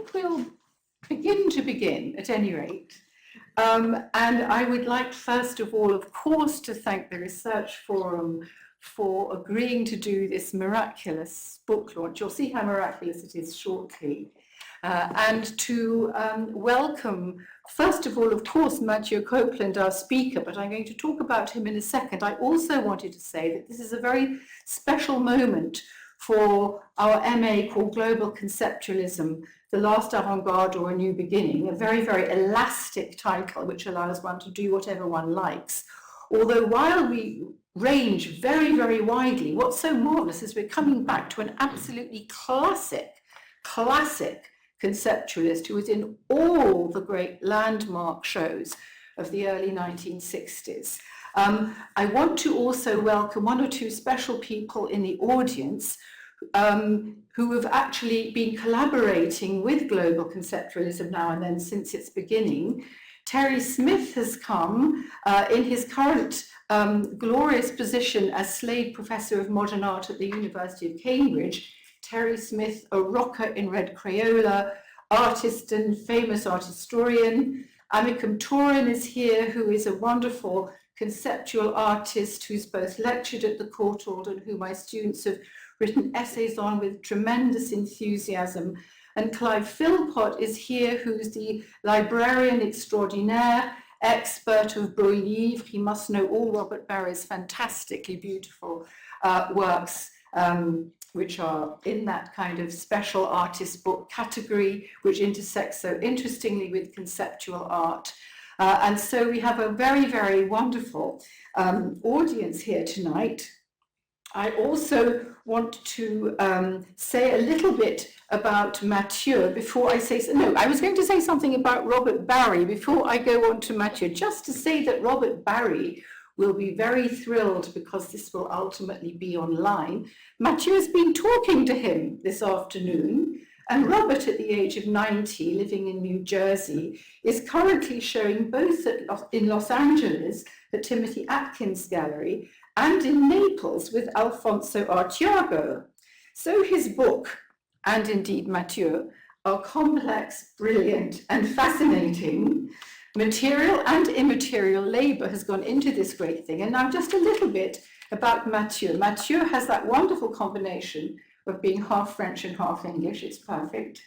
think we'll begin at any rate. And I would like, first of all, of course, to thank the Research Forum for agreeing to do this miraculous book launch. You'll see how miraculous it is shortly. And to welcome, first of all, of course, Mathieu Copeland, our speaker, but I'm going to talk about him in a second. I also wanted to say that this is a very special moment for our MA called Global Conceptualism, the Last Avant-Garde or A New Beginning, a very, very elastic title which allows one to do whatever one likes. Although while we range very, very widely, what's so marvelous is we're coming back to an absolutely classic conceptualist who was in all the great landmark shows of the early 1960s. I want to also welcome one or two special people in the audience who have actually been collaborating with global conceptualism now and then since its beginning. Terry Smith has come in his current glorious position as Slade Professor of Modern Art at the University of Cambridge. Terry Smith, a rocker in red Crayola, artist and famous art historian. Amikam Torin is here, who is a wonderful conceptual artist who's both lectured at the Courtauld and who my students have written essays on with tremendous enthusiasm. And Clive Philpott is here, who's the librarian extraordinaire, expert of beaux livres. He must know all Robert Barry's fantastically beautiful works, which are in that kind of special artist book category, which intersects so interestingly with conceptual art. And so we have a very, very wonderful audience here tonight. I also want to say a little bit about Mathieu before I say, no, I was going to say something about Robert Barry before I go on to Mathieu, just to say that Robert Barry will be very thrilled because this will ultimately be online. Mathieu has been talking to him this afternoon, and Robert, at the age of 90, living in New Jersey, is currently showing both in Los Angeles at Timothy Atkins Gallery and in Naples with Alfonso Artiago. So his book, and indeed Mathieu, are complex, brilliant, and fascinating. Material and immaterial labor has gone into this great thing. And now just a little bit about Mathieu. Mathieu has that wonderful combination of being half French and half English. It's perfect.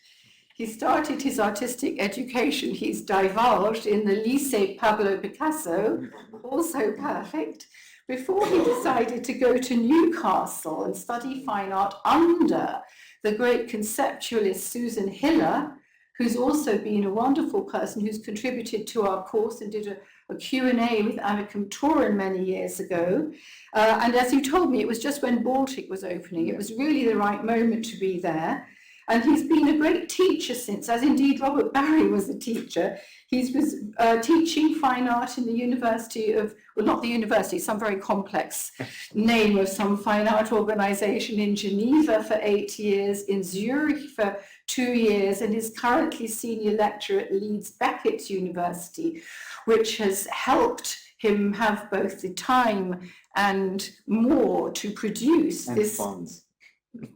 He started his artistic education, he's divulged, in the Lycée Pablo Picasso, also perfect, before he decided to go to Newcastle and study fine art under the great conceptualist Susan Hiller, who's also been a wonderful person who's contributed to our course and did a Q&A with Amikam Torin many years ago. And as you told me, it was just when Baltic was opening. It was really the right moment to be there. And he's been a great teacher since, as indeed Robert Barry was a teacher. He was teaching fine art in the University of, well, not the university, some very complex name of some fine art organization in Geneva for 8 years, in Zurich for 2 years, and is currently senior lecturer at Leeds Beckett University, which has helped him have both the time and more to produce and this funds.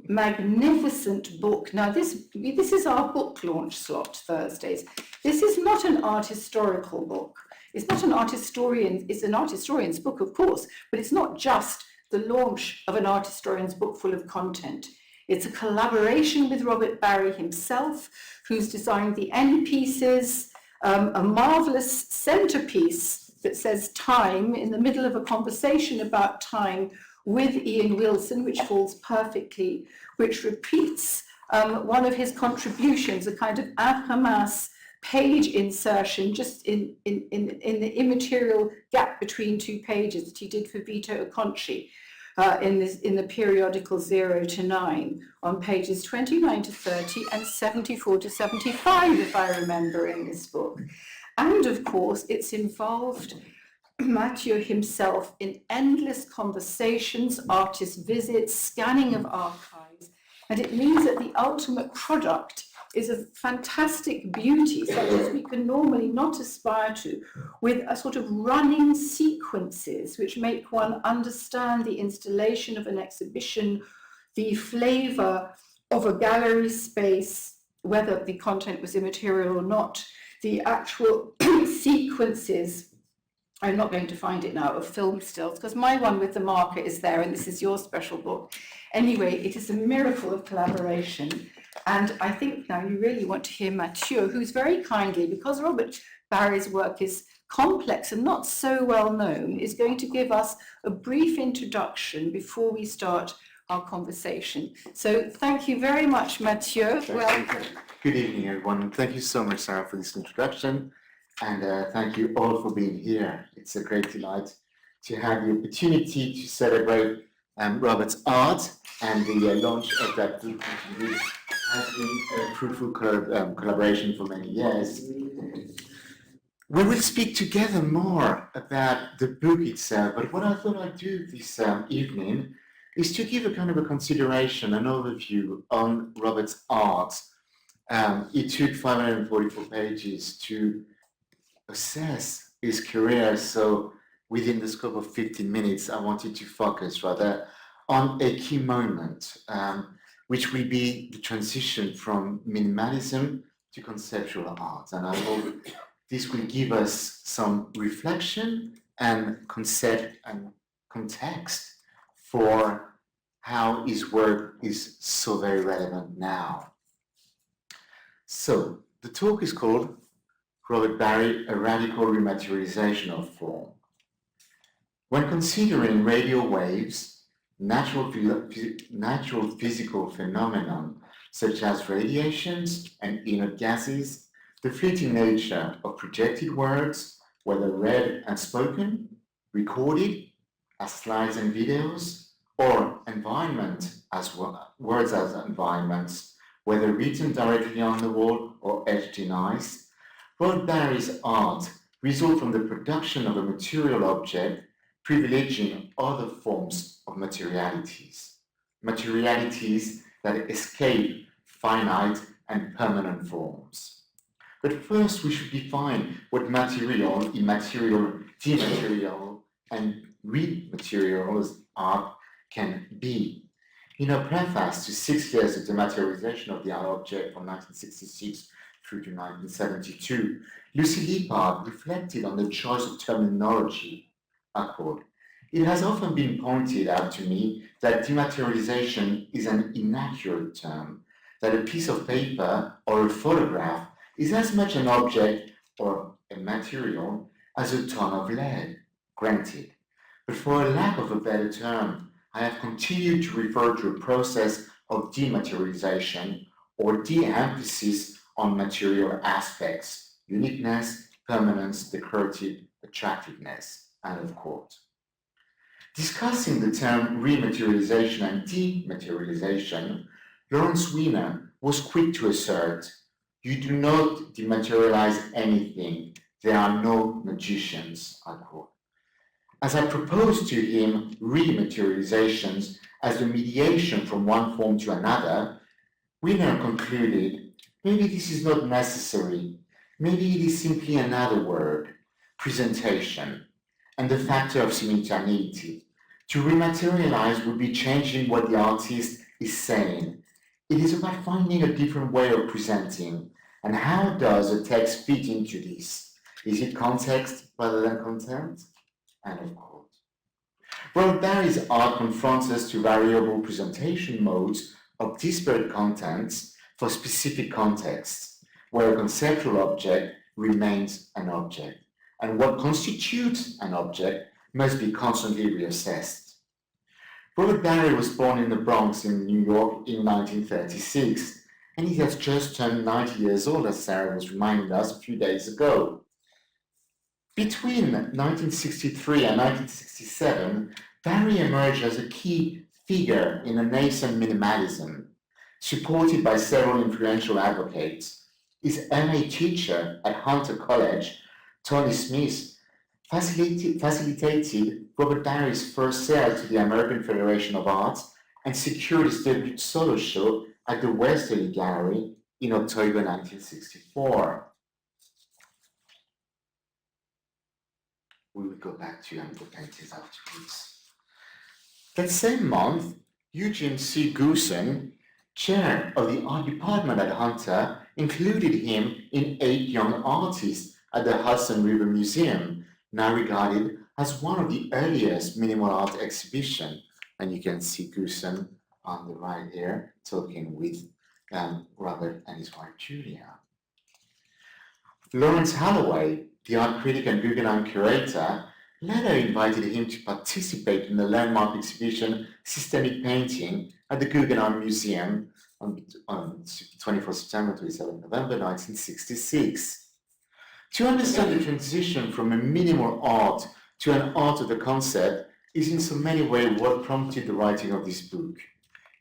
Magnificent book. Now this is our book launch slot Thursdays. This is not an art historical book. It's not an art historian, it's an art historian's book, of course, but it's not just the launch of an art historian's book full of content. It's a collaboration with Robert Barry himself, who's designed the end pieces, a marvelous centerpiece that says time in the middle of a conversation about time with Ian Wilson, which falls perfectly, which repeats one of his contributions, a kind of imprimasse page insertion just in the immaterial gap between two pages that he did for Vito Acconci in the periodical 0 to 9 on pages 29 to 30 and 74 to 75, if I remember, in this book. And of course, it's involved Mathieu himself in endless conversations, artist visits, scanning of archives, and it means that the ultimate product is a fantastic beauty, such as we can normally not aspire to, with a sort of running sequences which make one understand the installation of an exhibition, the flavor of a gallery space, whether the content was immaterial or not, the actual sequences, I'm not going to find it now, of film stills, because my one with the marker is there, and this is your special book. Anyway, it is a miracle of collaboration. And I think now you really want to hear Mathieu, who's very kindly, because Robert Barry's work is complex and not so well known, is going to give us a brief introduction before we start our conversation. So thank you very much, Mathieu. Welcome. Good evening, everyone. Thank you so much, Sarah, for this introduction. And thank you all for being here. It's a great delight to have the opportunity to celebrate Robert's art, and the launch of that book has been a fruitful collaboration for many years. We will speak together more about the book itself, but what I thought I'd do this evening is to give a kind of a consideration, an overview on Robert's art. It took 544 pages to assess his career, so within the scope of 15 minutes, I wanted to focus rather on a key moment, which will be the transition from minimalism to conceptual art. And I hope this will give us some reflection and concept and context for how his work is so very relevant now. So, the talk is called Robert Barry, A Radical Rematerialization of Form. When considering radio waves, natural physical phenomenon such as radiations and inert gases, the fleeting nature of projected words, whether read and spoken, recorded as slides and videos, or environment as words as environments, whether written directly on the wall or etched in ice, Robert Barry's art results from the production of a material object privileging other forms of materialities that escape finite and permanent forms. But first we should define what material, immaterial, dematerial, and rematerials art can be. In her preface to 6 years of dematerialization of the art object from 1966 through to 1972, Lucy Lippard reflected on the choice of terminology. I quote, "It has often been pointed out to me that dematerialization is an inaccurate term, that a piece of paper or a photograph is as much an object or a material as a ton of lead, granted. But for a lack of a better term, I have continued to refer to a process of dematerialization or de-emphasis on material aspects, uniqueness, permanence, decorative attractiveness," end of quote. Discussing the term rematerialization and dematerialization, Lawrence Weiner was quick to assert, "You do not dematerialize anything. There are no magicians," unquote. As I proposed to him rematerializations as the mediation from one form to another, Weiner concluded, maybe this is not necessary. Maybe it is simply another word, presentation, and the factor of simultaneity. To rematerialize would be changing what the artist is saying. It is about finding a different way of presenting. And how does a text fit into this? Is it context rather than content? End of quote. Robert Barry's art confronts us to variable presentation modes of disparate contents for specific contexts, where a conceptual object remains an object, and what constitutes an object must be constantly reassessed. Robert Barry was born in the Bronx in New York in 1936, and he has just turned 90 years old, as Sarah was reminding us a few days ago. Between 1963 and 1967, Barry emerged as a key figure in a nascent minimalism, supported by several influential advocates. His MA teacher at Hunter College, Tony Smith, facilitated Robert Barry's first sale to the American Federation of Arts and secured his debut solo show at the Westerly Gallery in October 1964. We will go back to the paintings afterwards. That same month, Eugene C. Goosen chair of the art department at Hunter, included him in 8 young artists at the Hudson River Museum, now regarded as one of the earliest minimal art exhibitions. And you can see Goosen on the right here, talking with Robert and his wife Julia. Lawrence Holloway, the art critic and Guggenheim curator, later invited him to participate in the landmark exhibition Systemic Painting at the Guggenheim Museum on 24 September to 27 November 1966. To understand the transition from a minimal art to an art of the concept is in so many ways what prompted the writing of this book.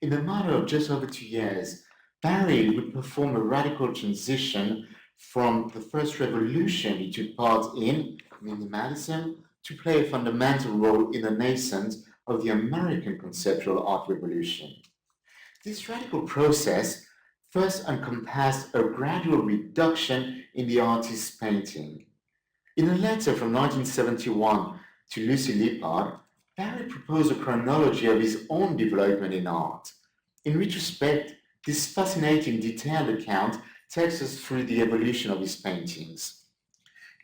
In the matter of just over 2 years, Barry would perform a radical transition from the first revolution he took part in, minimalism, to play a fundamental role in the nascent of the American conceptual art revolution. This radical process first encompassed a gradual reduction in the artist's painting. In a letter from 1971 to Lucy Lippard, Barry proposed a chronology of his own development in art. In retrospect, this fascinating detailed account takes us through the evolution of his paintings.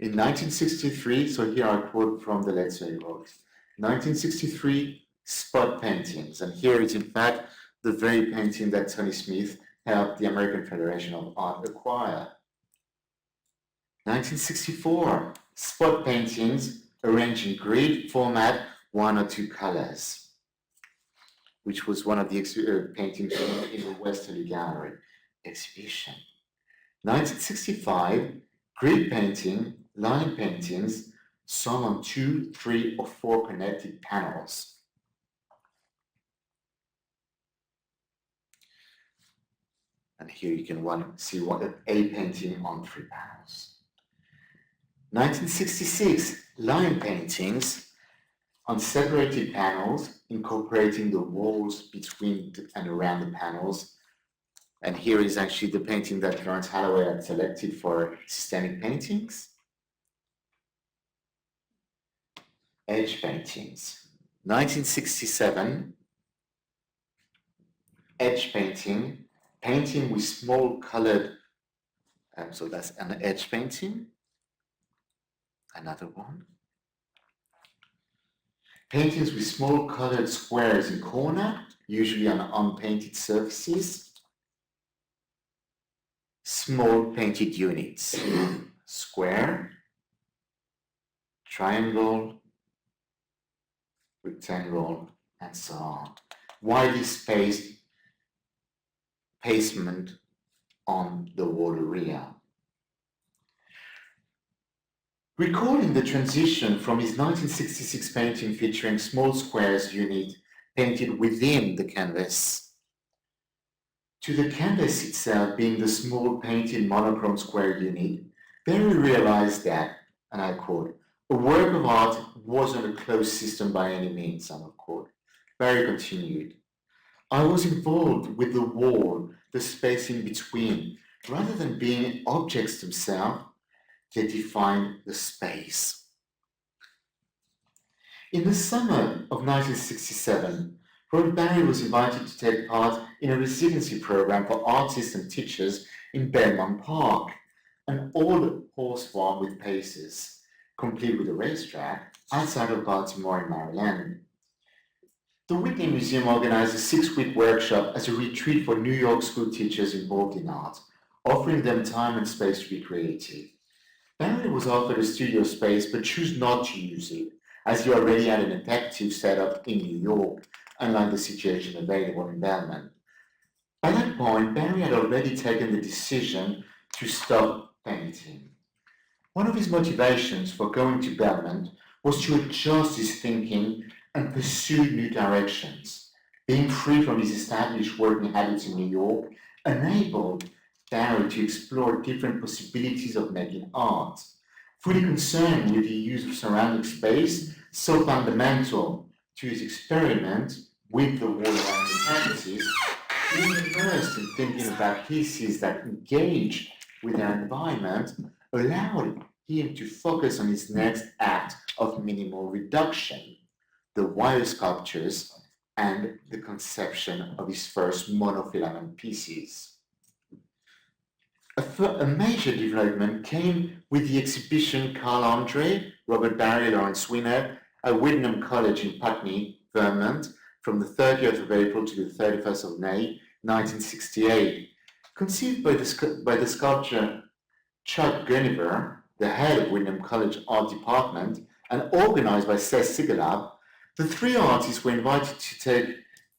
In 1963, so here I quote from the letter he wrote, 1963, spot paintings, and here is in fact the very painting that Tony Smith helped the American Federation of Art acquire. 1964, spot paintings arranged in grid format, 1 or 2 colors, which was one of the paintings in the Westerly Gallery exhibition. 1965, grid painting, line paintings, some on 2, 3, or 4 connected panels. And here you can see a painting on 3 panels. 1966, line paintings on separated panels, incorporating the walls between and around the panels. And here is actually the painting that Lawrence Holloway had selected for systemic paintings. Edge paintings. 1967, edge painting, painting with small colored, so that's an edge painting. Another one. Paintings with small colored squares in corner, usually on unpainted surfaces. Small painted units, square, triangle, rectangle, and so on. Widely spaced placement on the wall area. Recalling the transition from his 1966 painting featuring small squares unit painted within the canvas to the canvas itself being the small painted monochrome square unit, Barry realized that, and I quote, a work of art wasn't a closed system by any means, unquote. Barry continued, I was involved with the wall, the space in between, rather than being objects themselves, they defined the space. In the summer of 1967, Robert Barry was invited to take part in a residency program for artists and teachers in Belmont Park, an old horse farm with paces, complete with a racetrack, outside of Baltimore in Maryland. The Whitney Museum organized a 6-week workshop as a retreat for New York school teachers involved in art, offering them time and space to be creative. Barry was offered a studio space but chose not to use it, as he already had an effective setup in New York, unlike the situation available in Belmont. By that point, Barry had already taken the decision to stop painting. One of his motivations for going to Belmont was to adjust his thinking and pursue new directions. Being free from his established working habits in New York enabled Barry to explore different possibilities of making art, fully concerned with the use of surrounding space, so fundamental to his experiment with the wall around the canvases. Being immersed in thinking about pieces that engage with their environment allowed him to focus on his next act of minimal reduction, the wire sculptures and the conception of his first monofilament pieces. A major development came with the exhibition Carl Andre, Robert Barry, Lawrence Winner at Wyndham College in Putney, Vermont, from the 30th of April to the 31st of May, 1968. Conceived by the sculptor Chuck Guniver, the head of Wyndham College Art Department, and organized by Seth Sigalab, the three artists were invited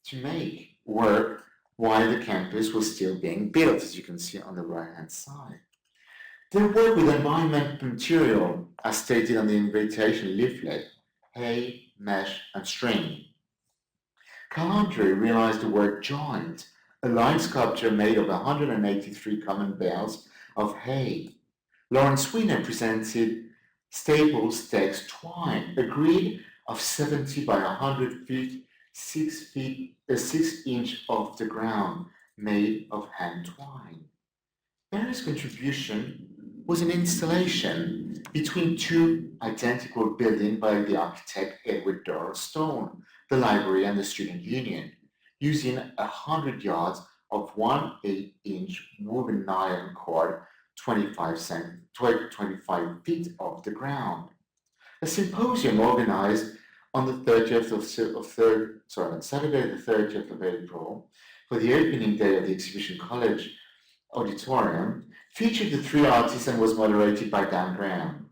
to make work while the campus was still being built, as you can see on the right-hand side. They worked with environmental material, as stated on the invitation leaflet, hay, mesh, and string. Carl Andre realized the word joint, a line sculpture made of 183 common bales of hay. Lawrence Winner presented staple stakes twine, a grid of 70 by 100 feet, 6 inch off the ground, made of hand twine. Barry's contribution was an installation between two identical buildings by the architect Edward Durrell Stone, the library and the student union, using 100 yards of 1 8-inch woven nylon cord 25 feet off the ground. A symposium organized on Saturday the 30th of April, for the opening day of the Exhibition College auditorium, featured the three artists and was moderated by Dan Brown.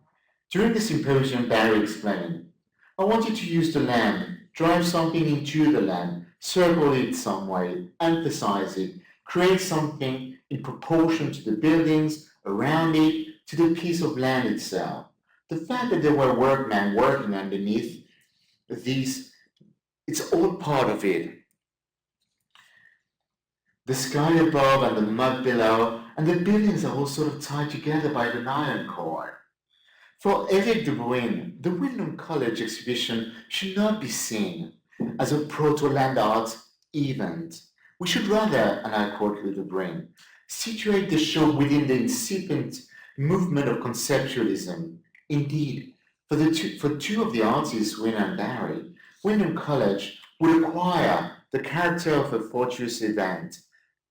During the symposium, Barry explained, "I wanted to use the land, drive something into the land, circle it some way, emphasize it, create something in proportion to the buildings around it, to the piece of land itself. The fact that there were workmen working underneath these, it's all part of it. The sky above and the mud below, and the buildings are all sort of tied together by the nylon cord." For Eric de Bruyn, the Wyndham College exhibition should not be seen as a proto-land art event. We should rather, and I quote de Bruyn, situate the show within the incipient movement of conceptualism. Indeed, for two of the artists, Winner and Barry, Wyndham College would acquire the character of a fortuitous event,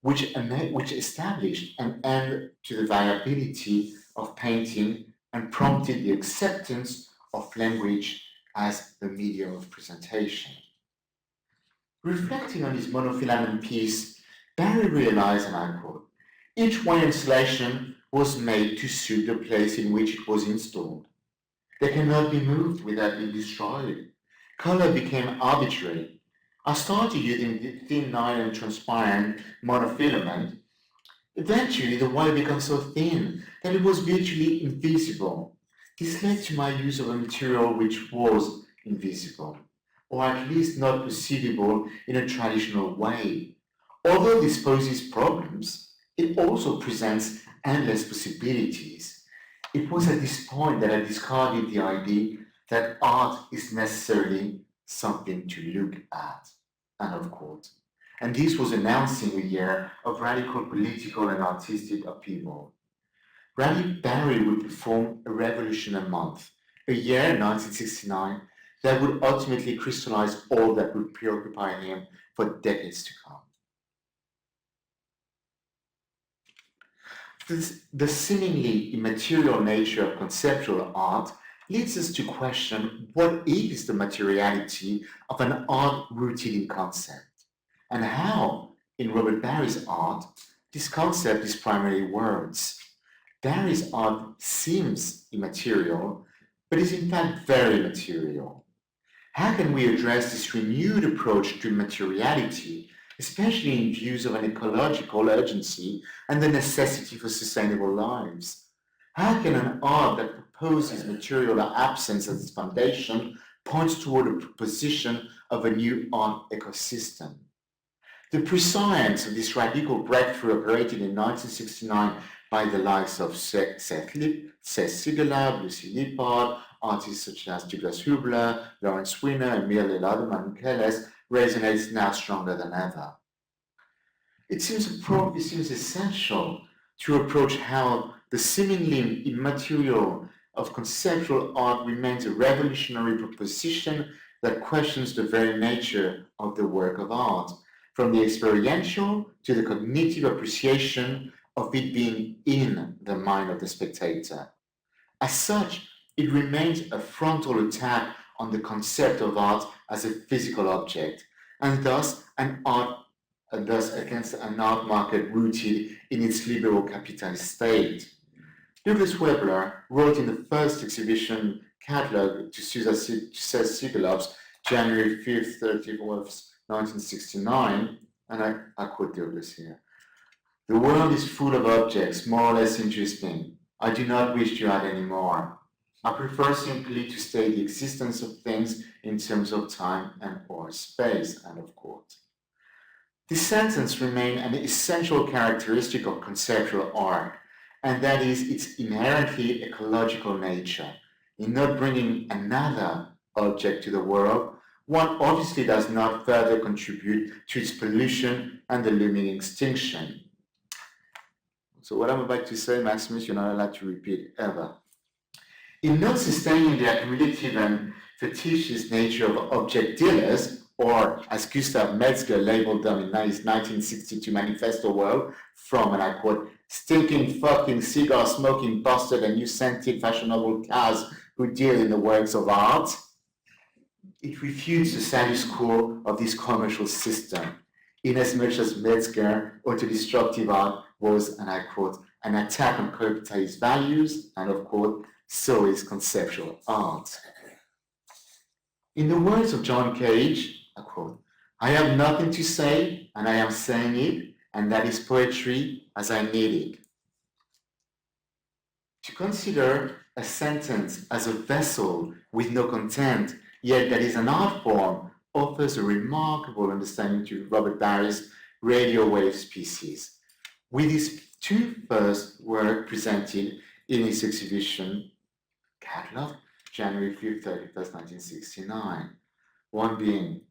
which established an end to the viability of painting and prompted the acceptance of language as the medium of presentation. Reflecting on his monofilament piece, Barry realized, and I quote, "Each wire installation was made to suit the place in which it was installed. They cannot be moved without being destroyed. Color became arbitrary. I started using the thin nylon transparent monofilament. Eventually, the wire became so thin that it was virtually invisible. This led to my use of a material which was invisible, or at least not perceivable in a traditional way. Although this poses problems, it also presents endless possibilities. It was at this point that I discarded the idea that art is necessarily something to look at." End of quote. And this was announcing a year of radical political and artistic upheaval. Barry would perform a revolution a month, a year, 1969, that would ultimately crystallize all that would preoccupy him for decades to come. The seemingly immaterial nature of conceptual art leads us to question what is the materiality of an art rooted in concept, and how, in Robert Barry's art, this concept is primarily words. Barry's art seems immaterial, but is in fact very material. How can we address this renewed approach to materiality, especially in views of an ecological urgency and the necessity for sustainable lives? How can an art that proposes material absence as its foundation point toward a proposition of a new art ecosystem? The prescience of this radical breakthrough operated in 1969 by the likes of Seth Sigalab, Lucy Lippard, artists such as Douglas Hubler, Lawrence Winner, Emile Leladum, and Keles resonates now stronger than ever. It seems essential to approach how the seemingly immaterial of conceptual art remains a revolutionary proposition that questions the very nature of the work of art, from the experiential to the cognitive appreciation of it being in the mind of the spectator. As such, it remains a frontal attack on the concept of art as a physical object, and thus against an art market rooted in its liberal capitalist state. Douglas Webler wrote in the first exhibition catalogue to César Siegelhof's January 5th, 31st, 1969, and I quote Douglas here: "The world is full of objects more or less interesting. I do not wish to add any more. I prefer simply to state the existence of things in terms of time and or space," end of quote. This sentence remains an essential characteristic of conceptual art, and that is its inherently ecological nature. In not bringing another object to the world, one obviously does not further contribute to its pollution and the looming extinction. So what I'm about to say, Maximus, you're not allowed to repeat ever. In not sustaining the accumulative and fetishist nature of object dealers, or as Gustav Metzger labeled them in his 1962 Manifesto World, from, and I quote, "stinking, fucking, cigar-smoking, busted and new-scented fashionable cars who deal in the works of art," it refutes the status quo of this commercial system, inasmuch as Metzger autodestructive art was, and I quote, "an attack on capitalist values," and of quote, "so is conceptual art." In the words of John Cage, I quote, "I have nothing to say, and I am saying it, and that is poetry as I need it." To consider a sentence as a vessel with no content, yet that is an art form, offers a remarkable understanding to Robert Barry's Radio Waves pieces. With his two first works presented in his exhibition catalogue, January 5th, 31st, 1969, one being,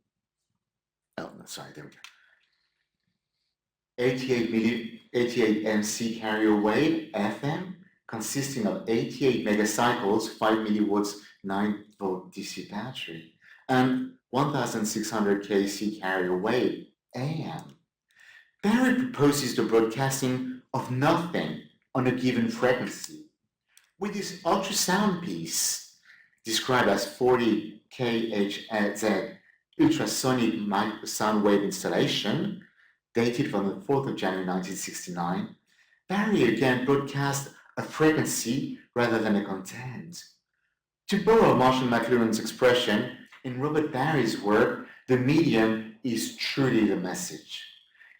there we go, 88 MC carrier wave FM, consisting of 88 megacycles, 5 milliwatts, 9 volt DC battery, and 1600 kc carrier wave AM. Barry proposes the broadcasting of nothing on a given frequency. With this ultrasound piece, described as 40 kHz ultrasonic sound wave installation, dated from the 4th of January 1969, Barry again broadcast a frequency rather than a content. To borrow Marshall McLuhan's expression, in Robert Barry's work, the medium is truly the message.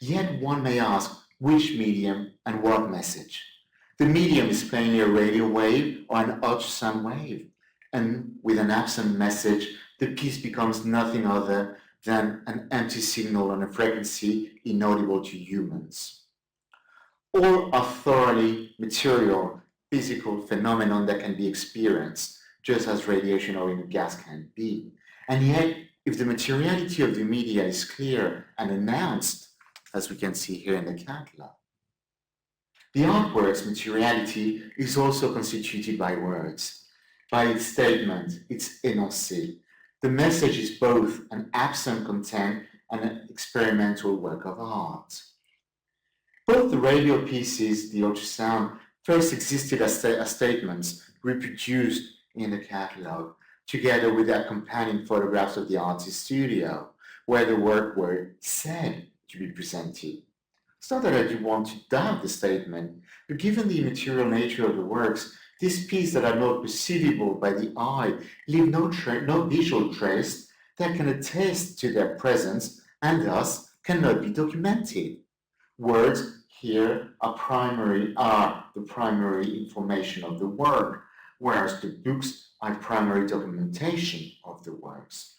Yet one may ask, which medium and what message? The medium is plainly a radio wave or an ultrasound wave, and with an absent message, the piece becomes nothing other than an empty signal on a frequency inaudible to humans. All are thoroughly material, physical phenomenon that can be experienced, just as radiation or in a gas can be. And yet, if the materiality of the media is clear and announced, as we can see here in the catalogue, the artwork's materiality is also constituted by words, by its statement, its énoncé. The message is both an absent content and an experimental work of art. Both the radio pieces, the ultrasound, first existed as statements reproduced in the catalogue, together with the accompanying photographs of the artist's studio, where the work were said to be presented. It's not that I do want to doubt the statement, but given the immaterial nature of the works, these pieces that are not perceivable by the eye leave no visual trace that can attest to their presence and thus cannot be documented. Words here are the primary information of the work, whereas the books are primary documentation of the works.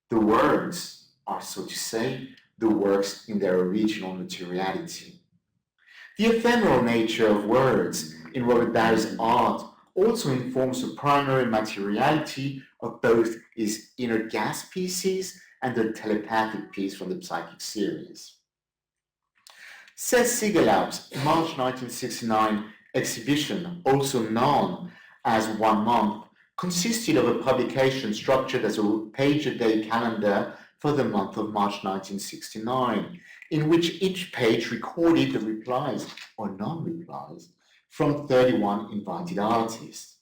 The words are, so to say, the works in their original materiality. The ephemeral nature of words in Robert Barry's art also informs the primary materiality of both his inner gas pieces and the telepathic piece from the Psychic series. Says Siegelhof's March 1969 exhibition, also known as 1 Month, consisted of a publication structured as a page-a-day calendar for the month of March 1969, in which each page recorded the replies or non-replies from 31 invited artists.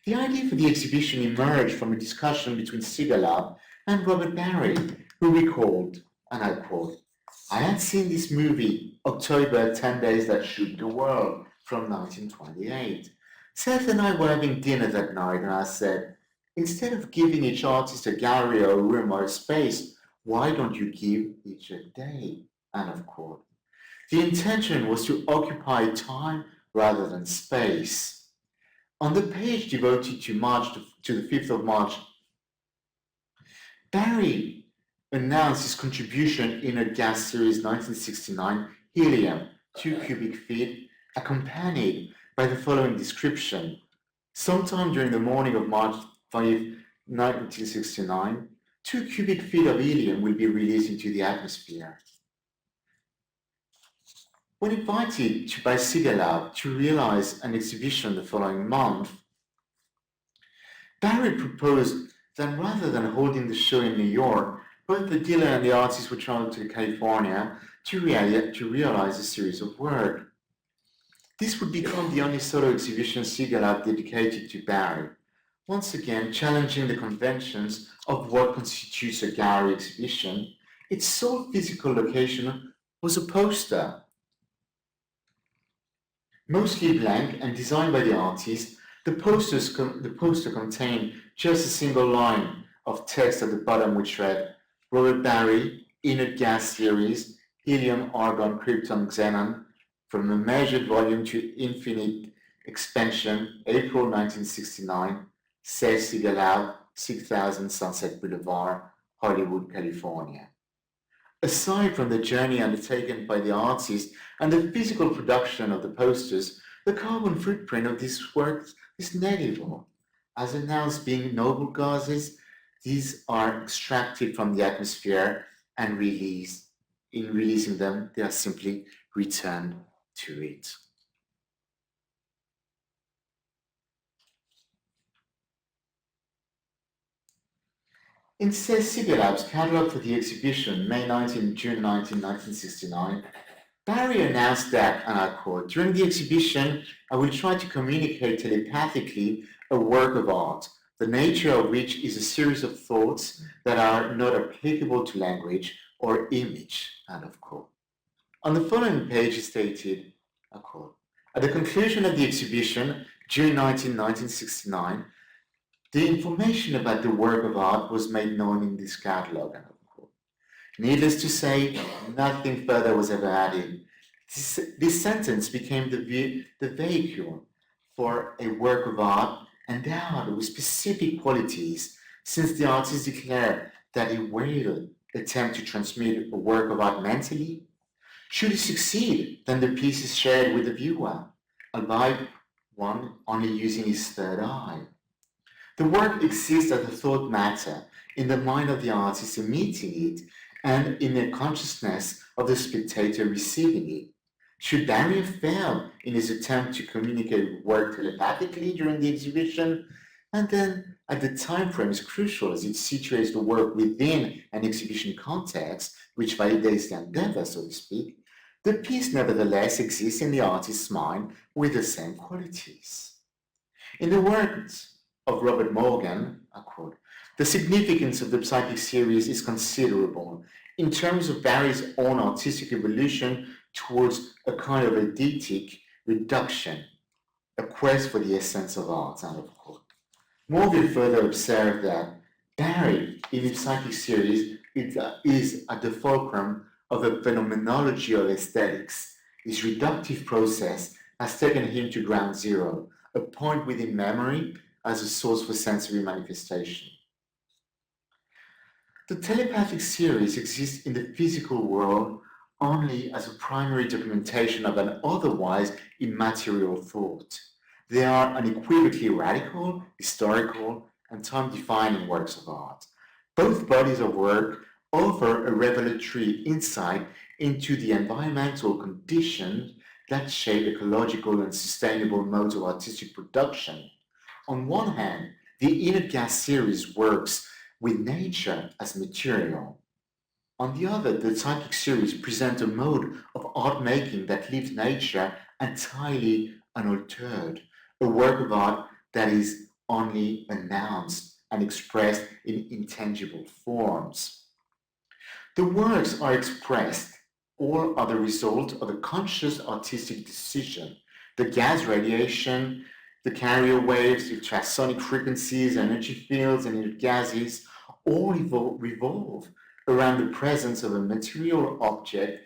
The idea for the exhibition emerged from a discussion between Sigalab and Robert Barry, who recalled, and I quote, "I had seen this movie, October, 10 Days That Shook the World, from 1928. Seth and I were having dinner that night, and I said, instead of giving each artist a gallery or a room or a space, why don't you give each a day?" End of quote. The intention was to occupy time rather than space. On the page devoted to the 5th of March, Barry announced his contribution in a gas series 1969, Helium, 2 cubic feet, accompanied by the following description. Sometime during the morning of March 5, 1969, 2 cubic feet of helium will be released into the atmosphere. When invited by Sigalab to realize an exhibition the following month, Barry proposed that rather than holding the show in New York, both the dealer and the artist would travel to California to realize a series of work. This would become the only solo exhibition Sigalab dedicated to Barry, once again challenging the conventions of what constitutes a gallery exhibition. Its sole physical location was a poster. Mostly blank and designed by the artist, the poster contained just a single line of text at the bottom which read, "Robert Barry, Inert Gas Series, Helium, Argon, Krypton, Xenon, from a measured volume to infinite expansion, April 1969, Seth Sigalab, 6000 Sunset Boulevard, Hollywood, California." Aside from the journey undertaken by the artist and the physical production of the posters, the carbon footprint of these works is negligible. As announced being noble gases, these are extracted from the atmosphere and released. In releasing them, they are simply returned to it. In Seth Sigalab's catalogue for the exhibition, May 19, June 19, 1969, Barry announced that, and I quote, "During the exhibition, I will try to communicate telepathically a work of art, the nature of which is a series of thoughts that are not applicable to language or image," end of quote. On the following page he stated, I quote, "At the conclusion of the exhibition, June 19, 1969, the information about the work of art was made known in this catalogue." End of quote. Needless to say, nothing further was ever added. This sentence became the vehicle for a work of art endowed with specific qualities, since the artist declared that he will attempt to transmit a work of art mentally. Should he succeed, then the piece is shared with the viewer, albeit one only using his third eye. The work exists as a thought matter in the mind of the artist emitting it and in the consciousness of the spectator receiving it. Should Barry have failed in his attempt to communicate work telepathically during the exhibition, and then at the time frame is crucial as it situates the work within an exhibition context, which validates the endeavor, so to speak, the piece nevertheless exists in the artist's mind with the same qualities. In the words of Robert Morgan, I quote, "The significance of the psychic series is considerable in terms of Barry's own artistic evolution towards a kind of eidetic reduction, a quest for the essence of art," end of quote. Morgan further observed that Barry, in his psychic series, is at the fulcrum of a phenomenology of aesthetics. His reductive process has taken him to ground zero, a point within memory as a source for sensory manifestation. The telepathic series exists in the physical world only as a primary documentation of an otherwise immaterial thought. They are unequivocally radical, historical, and time-defining works of art. Both bodies of work offer a revelatory insight into the environmental conditions that shape ecological and sustainable modes of artistic production. On one hand, the inert gas series works with nature as material. On the other, the psychic series presents a mode of art making that leaves nature entirely unaltered, a work of art that is only announced and expressed in intangible forms. The works are expressed or are the result of a conscious artistic decision. The gas radiation, the carrier waves, the ultrasonic frequencies, energy fields, and inert gases all revolve around the presence of a material object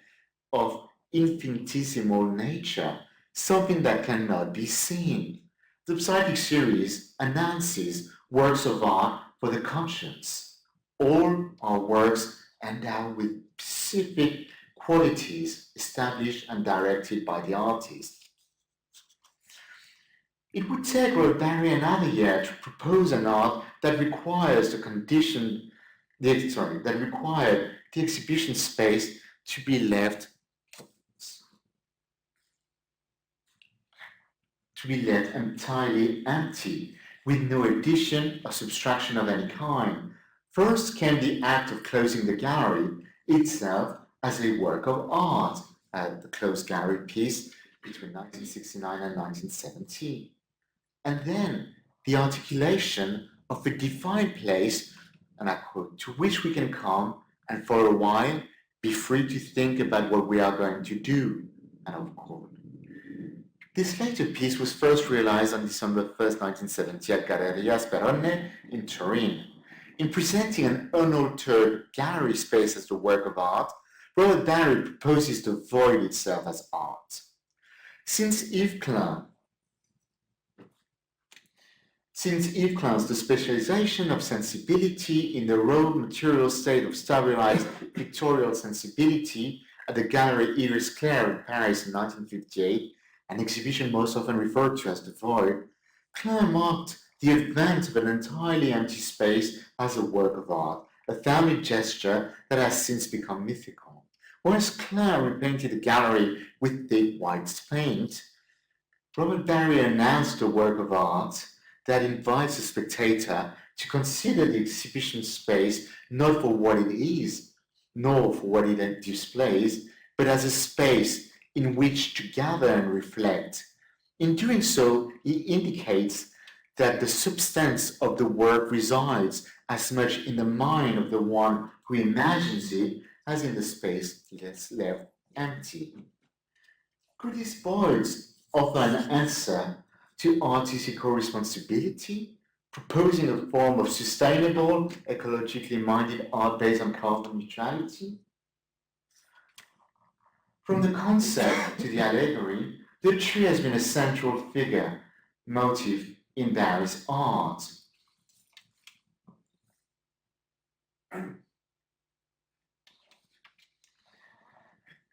of infinitesimal nature, something that cannot be seen. The psychic series announces works of art for the conscience. All are works endowed with specific qualities established and directed by the artist. It would take Robert Barry another year to propose an art that requires that required the exhibition space to be left entirely empty, with no addition or subtraction of any kind. First came the act of closing the gallery itself as a work of art at the closed gallery piece between 1969 and 1970. And then the articulation of a defined place, and I quote, to which we can come and for a while be free to think about what we are going to do, and of quote. This later piece was first realized on December 1st, 1970 at Galleria Sperone in Turin. In presenting an unaltered gallery space as the work of art, Robert Barry proposes the void itself as art. Since Yves Klein, the specialization of sensibility in the raw material state of stabilized pictorial sensibility at the Gallery Iris Claire in Paris in 1958, an exhibition most often referred to as the void, Klein marked the advent of an entirely empty space as a work of art, a family gesture that has since become mythical. Whereas Klein repainted the gallery with the white paint, Robert Barry announced a work of art that invites the spectator to consider the exhibition space not for what it is, nor for what it displays, but as a space in which to gather and reflect. In doing so, he indicates that the substance of the work resides as much in the mind of the one who imagines it as in the space that's left empty. Could these voids offer an answer to artistical responsibility, proposing a form of sustainable, ecologically minded art based on carbon neutrality? From the concept to the allegory, the tree has been a central figure, motive in Barry's art.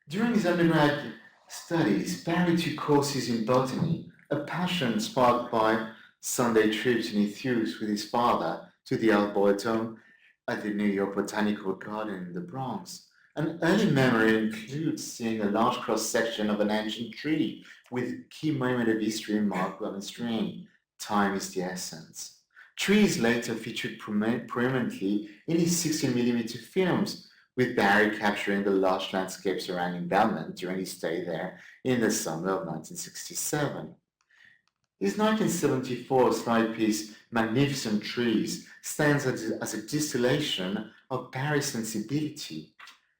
During his undergrad studies, Barry took courses in botany, a passion sparked by Sunday trips in his youth with his father to the Arboretum at the New York Botanical Garden in the Bronx. An early memory includes seeing a large cross-section of an ancient tree with key moment of history marked on a string. Time is the essence. Trees later featured prominently in his 16mm films, with Barry capturing the lush landscape surrounding Belmont during his stay there in the summer of 1967. His 1974 slide piece, Magnificent Trees, stands as a distillation of Barry's sensibility.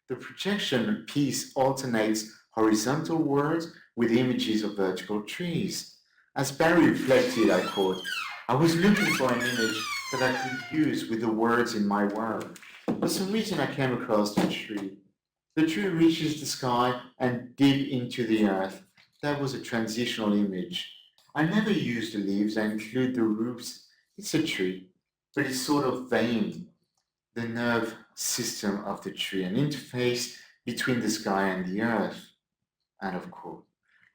The projection piece alternates horizontal words with images of vertical trees. As Barry reflected, I quote, I was looking for an image that I could use with the words in my work. For some reason, I came across the tree. The tree reaches the sky and deep into the earth. That was a transitional image. I never use the leaves, I include the roots. It's a tree, but it's sort of veined. The nerve system of the tree, an interface between the sky and the earth. End of quote.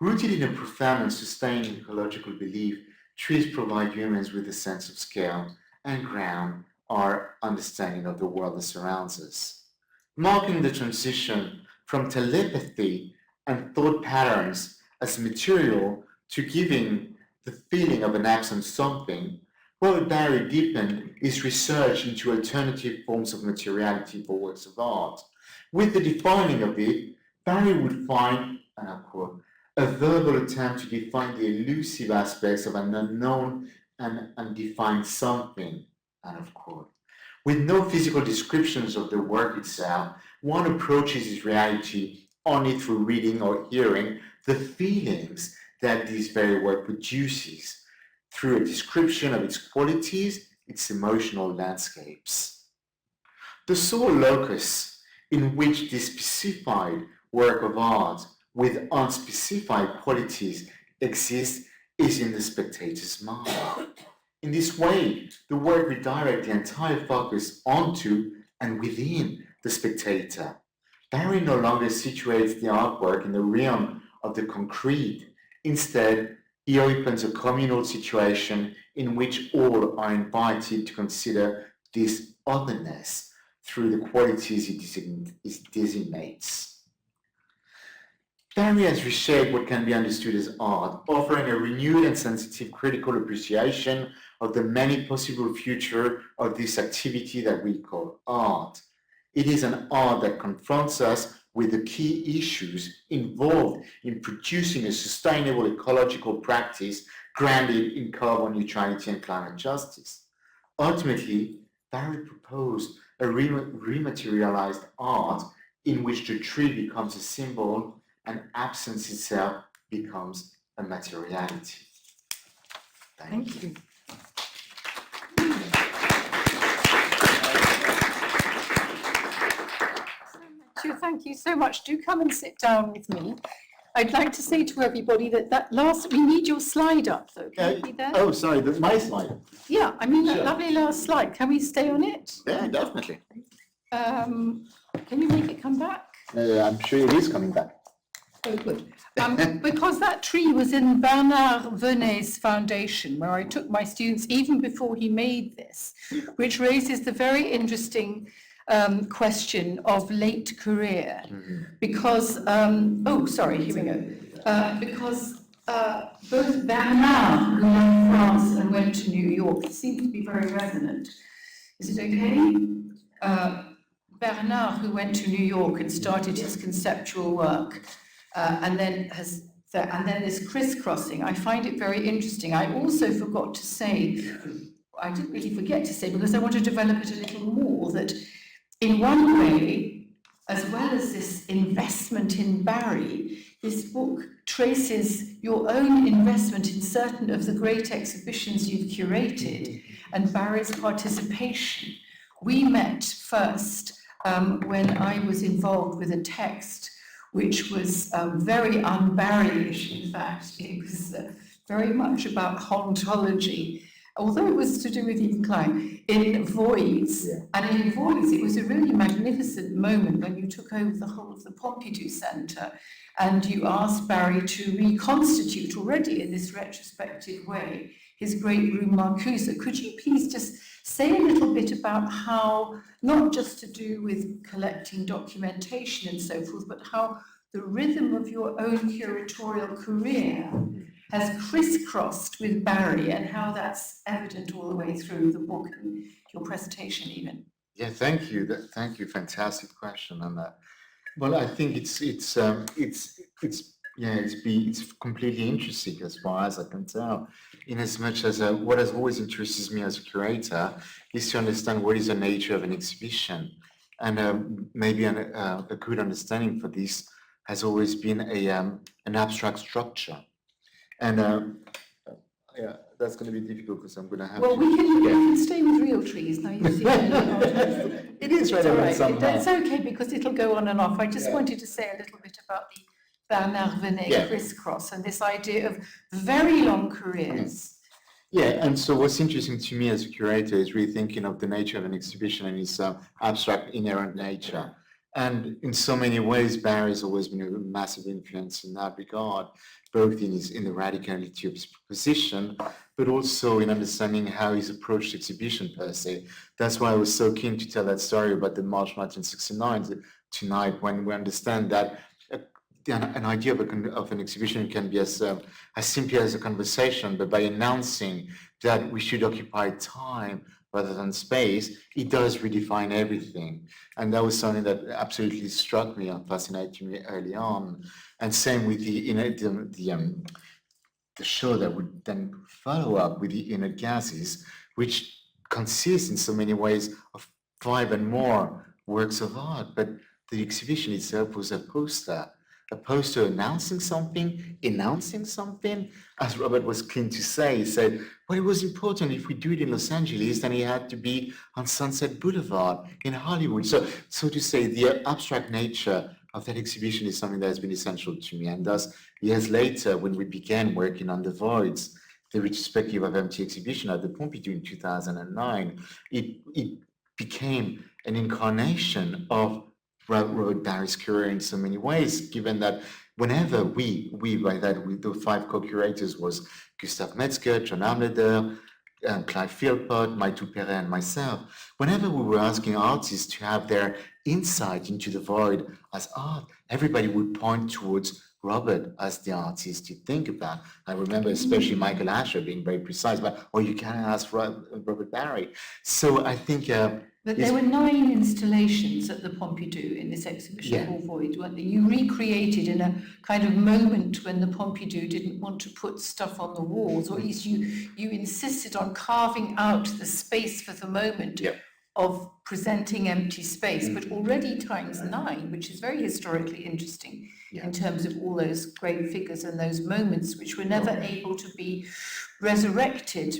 Rooted in a profound and sustained ecological belief, trees provide humans with a sense of scale and ground our understanding of the world that surrounds us. Marking the transition from telepathy and thought patterns as material to giving the feeling of an absent something, Robert Barry deepened his research into alternative forms of materiality for works of art. With the defining of it, Barry would find, and I quote, a verbal attempt to define the elusive aspects of an unknown and undefined something, end of quote. With no physical descriptions of the work itself, one approaches its reality only through reading or hearing the feelings that this very work produces, through a description of its qualities, its emotional landscapes. The sole locus in which this specified work of art with unspecified qualities exists is in the spectator's mind. In this way, the work redirects the entire focus onto and within the spectator. Barry no longer situates the artwork in the realm of the concrete. Instead, he opens a communal situation in which all are invited to consider this otherness through the qualities it designates. Barry has reshaped what can be understood as art, offering a renewed and sensitive critical appreciation of the many possible futures of this activity that we call art. It is an art that confronts us with the key issues involved in producing a sustainable ecological practice grounded in carbon neutrality and climate justice. Ultimately, Barry proposed a rematerialized art in which the tree becomes a symbol and absence itself becomes a materiality. Thank you. Thank you so much. Do come and sit down with me. I'd like to say to everybody that we need your slide up though. Can you be there? Oh, sorry, my slide. Yeah, I mean that lovely last slide. Can we stay on it? Yeah, definitely. Can you make it come back? I'm sure it is coming back. Oh, good. Because that tree was in Bernard Venet's foundation, where I took my students even before he made this, which raises the very interesting question of late career. Because, here we go. Because both Bernard, who left France and went to New York, it seems to be very resonant. Is it okay? Bernard, who went to New York and started his conceptual work, and then this crisscrossing, I find it very interesting. I also forgot to say, I didn't really forget to say, because I want to develop it a little more, that in one way, as well as this investment in Barry, this book traces your own investment in certain of the great exhibitions you've curated and Barry's participation. We met first when I was involved with a text which was very un-Barry-ish. In fact, it was very much about hauntology, although it was to do with Eve Klein, in Voids. Yeah. And in Voids, it was a really magnificent moment when you took over the whole of the Pompidou Centre and you asked Barry to reconstitute already in this retrospective way his great room Marcuse. Could you please just say a little bit about how, not just to do with collecting documentation and so forth, but how the rhythm of your own curatorial career has crisscrossed with Barry and how that's evident all the way through the book and your presentation even. Yeah, thank you. Thank you. Fantastic question on that. Well, I think it's completely interesting as far as I can tell, in as much as what has always interested me as a curator is to understand what is the nature of an exhibition, and maybe a good understanding for this has always been an abstract structure, and yeah, that's going to be difficult because I'm going to have. Well, we can stay with real trees now. You see, it is relevant somehow. It's okay because it'll go on and off. I just wanted to say a little bit about the Bernard Venet crisscross and this idea of very long careers. Yeah, and so what's interesting to me as a curator is really thinking of the nature of an exhibition and its abstract inherent nature. And in so many ways, Barry has always been a massive influence in that regard, both in the radicality of his proposition, but also in understanding how he's approached exhibition per se. That's why I was so keen to tell that story about the March 1969 tonight, when we understand that an idea of an exhibition can be as simply as a conversation, but by announcing that we should occupy time rather than space, it does redefine everything. And that was something that absolutely struck me and fascinated me early on. And same with the show that would then follow up with the inner gases, which consists in so many ways of 5 and more works of art. But the exhibition itself was a poster announcing something, as Robert was keen to say. He said, well, it was important if we do it in Los Angeles, then it had to be on Sunset Boulevard in Hollywood. So to say, the abstract nature of that exhibition is something that has been essential to me. And thus, years later, when we began working on The Voids, the retrospective of empty exhibition at the Pompidou in 2009, it became an incarnation of Robert Barry's career in so many ways, given that whenever the 5 co-curators was Gustave Metzger, John Amleder, Clive Philpott, Maïtou Perret, and myself, whenever we were asking artists to have their insight into the void as art, everybody would point towards Robert as the artist to think about. I remember especially Michael Asher being very precise about, you can ask Robert Barry. So I think... But there were 9 installations at the Pompidou in this exhibition called Void, weren't there? You recreated in a kind of moment when the Pompidou didn't want to put stuff on the walls, or at least you insisted on carving out the space for the moment of presenting empty space, but already times 9, which is very historically interesting in terms of all those great figures and those moments which were never able to be resurrected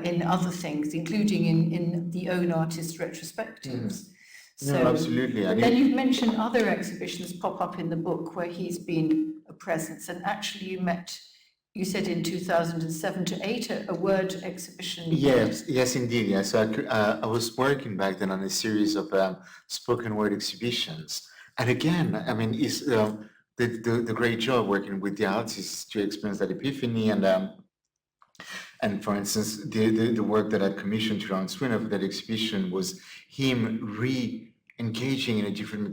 in other things, including in the own artist retrospectives. No, absolutely. But then you've mentioned other exhibitions pop up in the book where he's been a presence, and actually you said in 2007 to 8 a word exhibition. Yes, indeed. Yes, so I was working back then on a series of spoken word exhibitions, and again, I mean, it's the great job working with the artists to experience that epiphany. And for instance, the work that I commissioned to Ron Swinner for that exhibition was him re-engaging in a different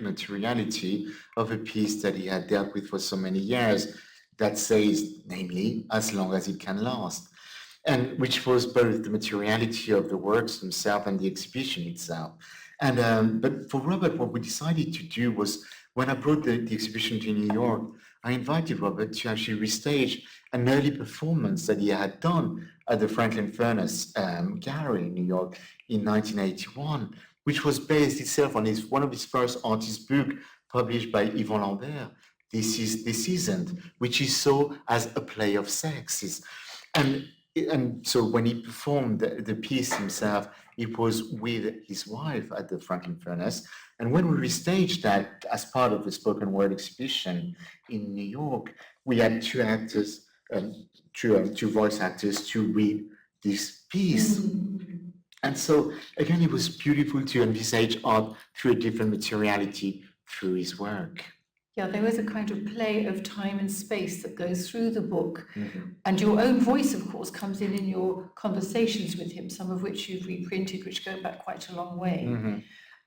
materiality of a piece that he had dealt with for so many years, that says, namely, as long as it can last, and which was both the materiality of the works themselves and the exhibition itself. And but for Robert, what we decided to do was, when I brought the exhibition to New York, I invited Robert to actually restage an early performance that he had done at the Franklin Furnace Gallery in New York in 1981, which was based itself on one of his first artist book published by Yvon Lambert, This Isn't, which he saw as a play of sexes. And so when he performed the piece himself, it was with his wife at the Franklin Furnace. And when we restaged that as part of the spoken word exhibition in New York, we had 2 actors, 2 voice actors to read this piece. And so again, it was beautiful to envisage art through a different materiality through his work. Yeah, there was a kind of play of time and space that goes through the book. And your own voice, of course, comes in your conversations with him, some of which you've reprinted, which go back quite a long way.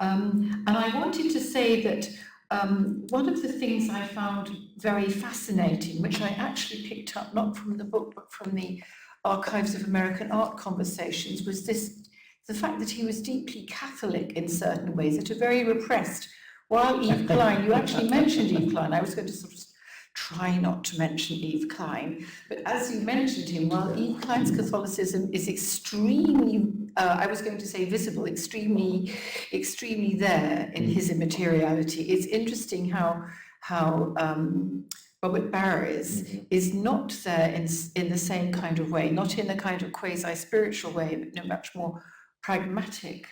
And I wanted to say that one of the things I found very fascinating, which I actually picked up not from the book, but from the Archives of American Art Conversations, was the fact that he was deeply Catholic in certain ways, at a very repressed. While Yves Klein, you actually mentioned Yves Klein. I was going to sort of try not to mention Yves Klein, but as you mentioned him, while Yves Klein's Catholicism is extremely, I was going to say visible, extremely there in his immateriality, it's interesting how Robert Barry's is not there in the same kind of way, not in a kind of quasi-spiritual way, but in a much more pragmatic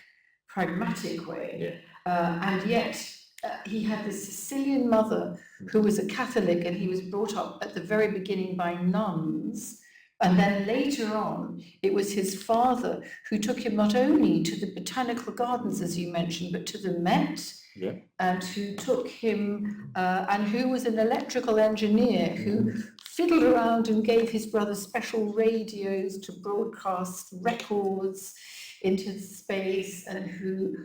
way. And yet, he had this Sicilian mother who was a Catholic, and he was brought up at the very beginning by nuns. And then later on, it was his father who took him not only to the botanical gardens, as you mentioned, but to the Met, and who took him, and who was an electrical engineer who fiddled around and gave his brother special radios to broadcast records into space, and who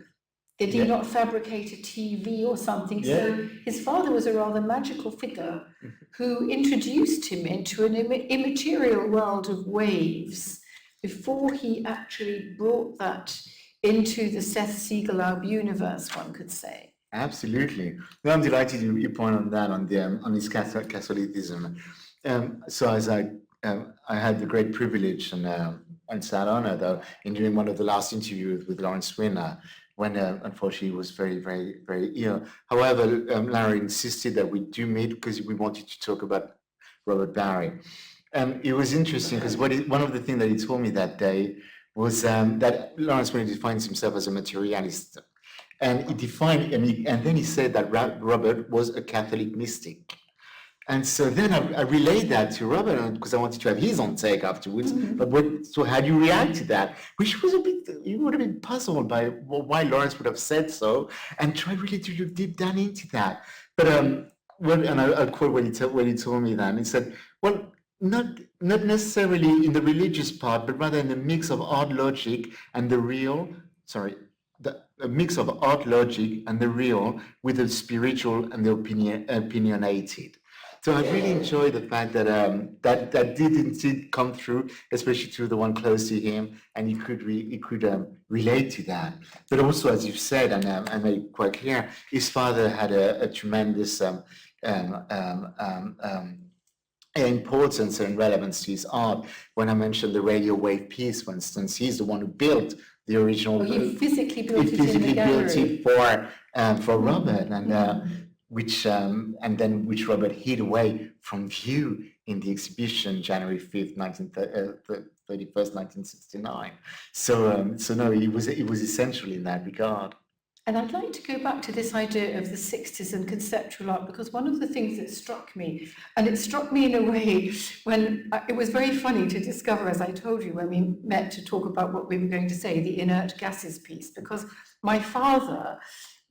Did he not fabricate a TV or something? Yeah. So his father was a rather magical figure who introduced him into an immaterial world of waves before he actually brought that into the Seth Siegelab universe, one could say. Absolutely. No, I'm delighted you point on that, on his Catholicism. So as I had the great privilege and sad honor, though, in doing one of the last interviews with Lawrence Winner, when unfortunately he was very, very, very ill. However, Larry insisted that we do meet because we wanted to talk about Robert Barry. It was interesting because one of the things that he told me that day was that Lawrence Winner defines himself as a materialist. And he defined, and then he said that Robert was a Catholic mystic. And so then I relayed that to Robert because I wanted to have his own take afterwards. But so how do you react to that? Which was you would have been puzzled by why Lawrence would have said so, and tried really to look deep down into that. But I'll quote when he told me that. He said, well, not necessarily in the religious part, but rather in the mix of art logic and the real. A mix of art logic and the real with the spiritual and the opinionated. So I really enjoyed the fact that that did indeed come through, especially to the one close to him, and he could relate to that. But also, as you've said, and I made it quite clear, his father had a tremendous importance and relevance to his art. When I mentioned the radio wave piece, for instance, he's the one who built the original. He physically built it in the gallery. For Robert, and which Robert hid away from view in the exhibition January 5th, 31st, 1969. So no, it was essential in that regard. And I'd like to go back to this idea of the 60s and conceptual art, because one of the things that struck me, and it struck me in a way when it was very funny to discover, as I told you, when we met to talk about what we were going to say, the inert gases piece, because my father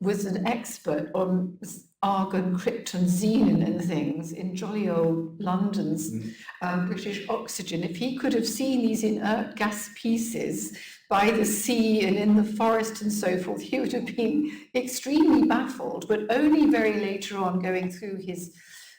was an expert on argon, krypton, xenon and things in jolly old London's British Oxygen. If he could have seen these inert gas pieces by the sea and in the forest and so forth, he would have been extremely baffled, but only very later on, going through his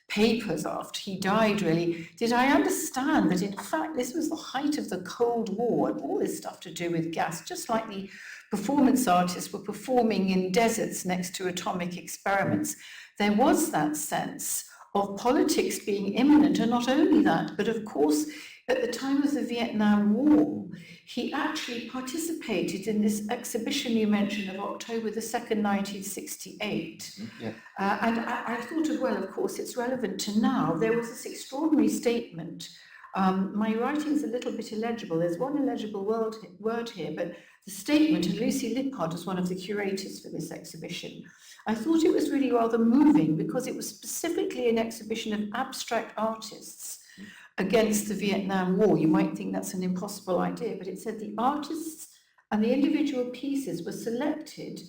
papers after he died, really, did I understand that in fact this was the height of the Cold War and all this stuff to do with gas, just like the performance artists were performing in deserts next to atomic experiments. There was that sense of politics being imminent, and not only that, but of course, at the time of the Vietnam War, he actually participated in this exhibition you mentioned of October the 2nd, 1968. Yeah. And I thought as well, of course, it's relevant to now. There was this extraordinary statement. My writing's a little bit illegible. There's one illegible word here, but the statement, and Lucy Lippard was one of the curators for this exhibition. I thought it was really rather moving because it was specifically an exhibition of abstract artists against the Vietnam War. You might think that's an impossible idea, but it said the artists and the individual pieces were selected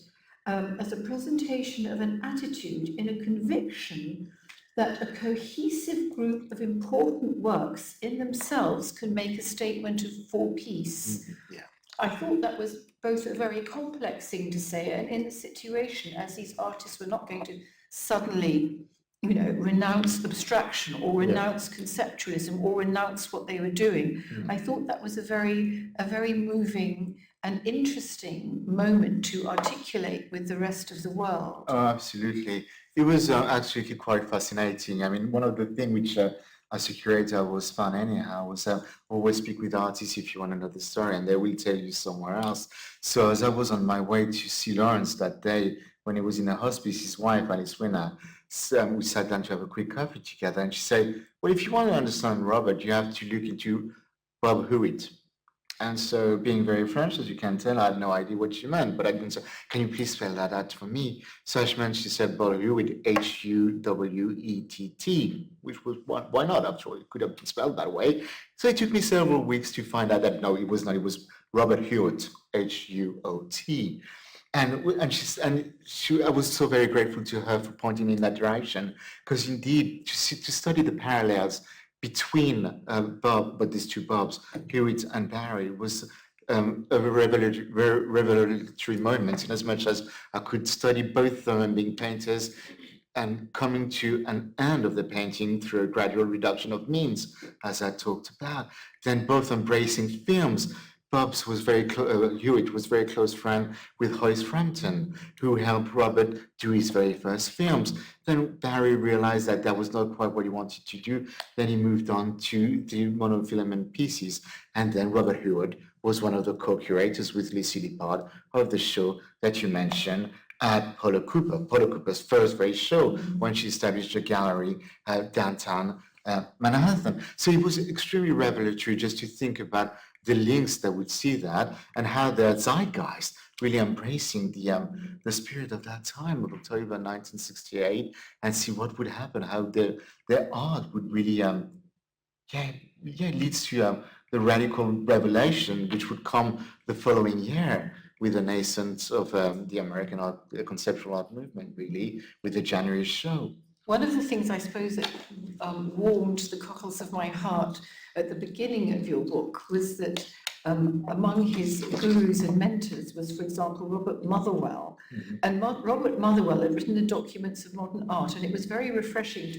as a presentation of an attitude in a conviction that a cohesive group of important works in themselves can make a statement for peace. Yeah. I thought that was both a very complex thing to say, and in the situation, as these artists were not going to suddenly, renounce abstraction or renounce conceptualism or renounce what they were doing. I thought that was a very moving and interesting moment to articulate with the rest of the world. Oh, absolutely. It was actually quite fascinating. I mean, one of the things which as a curator was fun anyhow was always speak with artists if you want to know the story, and they will tell you somewhere else. So as I was on my way to see Lawrence that day when he was in a hospice, his wife, Alice Winner, we sat down to have a quick coffee together, and she said, well, if you want to understand Robert, you have to look into Bob Hewitt. And so, being very French, as you can tell, I had no idea what she meant, but I didn't say, can you please spell that out for me? So she said, Bob Hewitt, Huwett, which was, why not? After all, it could have been spelled that way. So it took me several weeks to find out that, no, it was not, it was Robert Hewitt, Huot. I was so very grateful to her for pointing me in that direction, because indeed, to study the parallels between Bob, but these two Bobs, Hewitt and Barry, was a revelatory moment, in as much as I could study both of them being painters and coming to an end of the painting through a gradual reduction of means, as I talked about. Then both embracing films. Bob's was Hewitt was very close friend with Horace Frampton, who helped Robert do his very first films. Then Barry realized that that was not quite what he wanted to do. Then he moved on to the monofilament pieces. And then Robert Hewitt was one of the co-curators with Lucy Lippard of the show that you mentioned at Paula Cooper's first very show when she established a gallery downtown Manhattan. So it was extremely revelatory just to think about the links that would see that and how the zeitgeist really embracing the spirit of that time of October 1968 and see what would happen, how their art would really leads to the radical revelation which would come the following year with the nascence of the American art, conceptual art movement, really, with the January show. One of the things I suppose that warmed the cockles of my heart at the beginning of your book was that among his gurus and mentors was, for example, Robert Motherwell. Mm-hmm. And Robert Motherwell had written the Documents of Modern Art, and it was very refreshing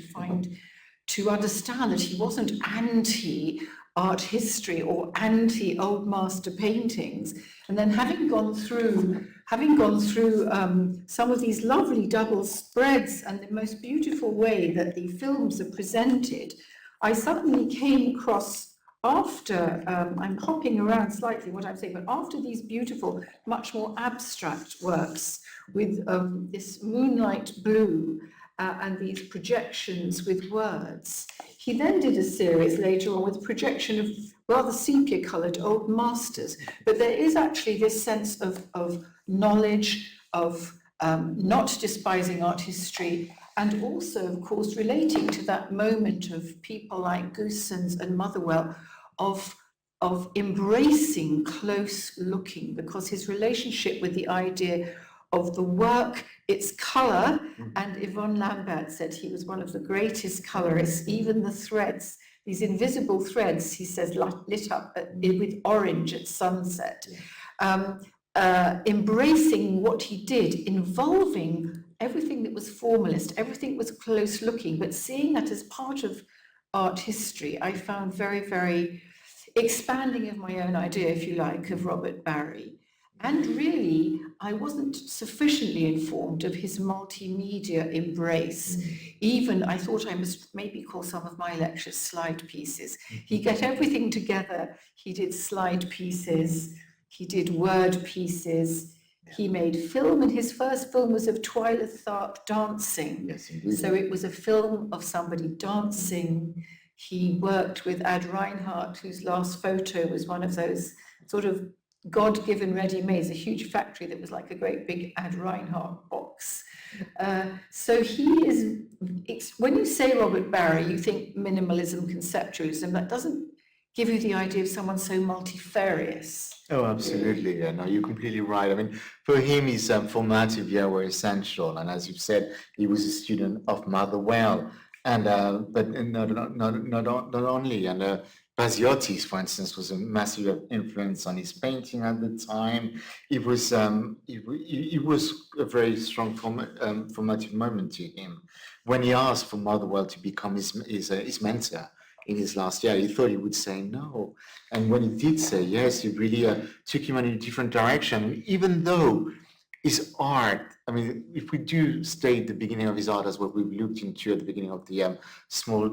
to understand that he wasn't anti-art history or anti-old master paintings. And then having gone through some of these lovely double spreads and the most beautiful way that the films are presented, I suddenly came across, after, I'm hopping around slightly what I'm saying, but after these beautiful, much more abstract works with this moonlight blue and these projections with words, he then did a series later on with projection of rather sepia-coloured old masters. But there is actually this sense of knowledge, of not despising art history, and also, of course, relating to that moment of people like Goossens and Motherwell of embracing close looking, because his relationship with the idea of the work, its colour, and Yvonne Lambert said he was one of the greatest colourists, even the threads, these invisible threads, he says, lit up with orange at sunset. Embracing what he did, involving everything that was formalist, everything was close looking, but seeing that as part of art history, I found very, very expanding of my own idea, if you like, of Robert Barry. And really, I wasn't sufficiently informed of his multimedia embrace. Even I thought I must maybe call some of my lectures slide pieces. He got everything together. He did slide pieces. He did word pieces. He made film, and his first film was of Twyla Tharp dancing. Yes, indeed. So it was a film of somebody dancing. He worked with Ad Reinhardt, whose last photo was one of those sort of God-given ready-mades, a huge factory that was like a great big Ad Reinhardt box. So he is, when you say Robert Barry, you think minimalism, conceptualism. That doesn't give you the idea of someone so multifarious. Oh, absolutely. Yeah, no, you're completely right. I mean, for him, his formative years were essential. And as you've said, he was a student of Motherwell. And but not only. And Basiotis, for instance, was a massive influence on his painting at the time. It was a very strong formative moment to him. When he asked for Motherwell to become his mentor in his last year, he thought he would say no. And when he did say yes, it really took him in a different direction, even though his art, I mean, if we do state the beginning of his art as what we looked into at the beginning of the small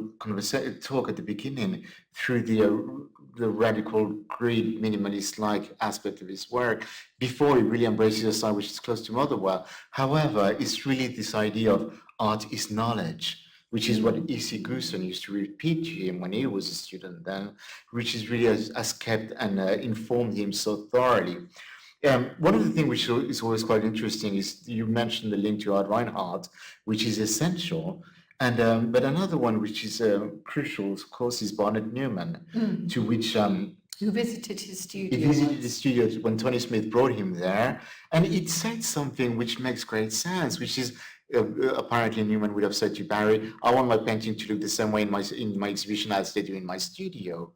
talk at the beginning, through the radical, grid, minimalist-like aspect of his work, before he really embraces a style which is close to Motherwell. However, it's really this idea of art is knowledge, which is what E.C. Goossen used to repeat to him when he was a student then, which is really has kept and informed him so thoroughly. One of the things which is always quite interesting is you mentioned the link to Ad Reinhardt, which is essential, and but another one which is crucial, of course, is Barnett Newman, to which who visited his studio. He visited the studio when Tony Smith brought him there, and it said something which makes great sense, which is apparently Newman would have said to Barry, "I want my painting to look the same way in my exhibition as they do in my studio."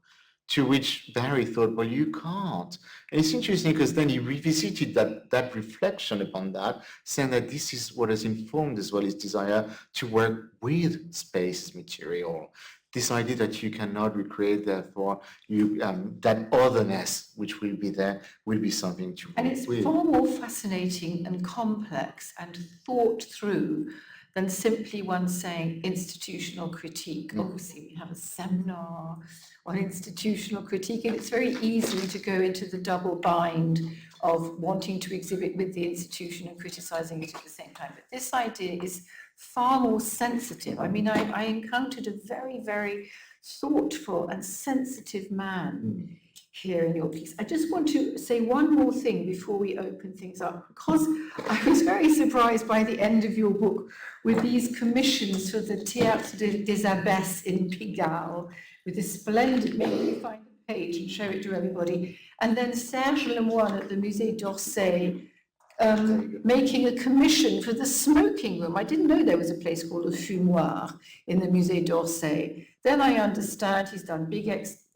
To which Barry thought, well, you can't. And it's interesting because then he revisited that reflection upon that, saying that this is what has informed as well his desire to work with space as material. This idea that you cannot recreate, therefore, that otherness which will be there will be something to work with. And it's far more fascinating and complex and thought through than simply one saying institutional critique. Obviously, we have a seminar on institutional critique, and it's very easy to go into the double bind of wanting to exhibit with the institution and criticizing it at the same time. But this idea is far more sensitive. I mean, I encountered a very, very thoughtful and sensitive man here in your piece. I just want to say one more thing before we open things up, because I was very surprised by the end of your book with these commissions for the Théâtre des Abbesses in Pigalle, with this splendid, maybe you find the page and show it to everybody, and then Serge Lemoine at the Musée d'Orsay making a commission for the smoking room. I didn't know there was a place called a fumoir in the Musée d'Orsay. Then I understand he's done big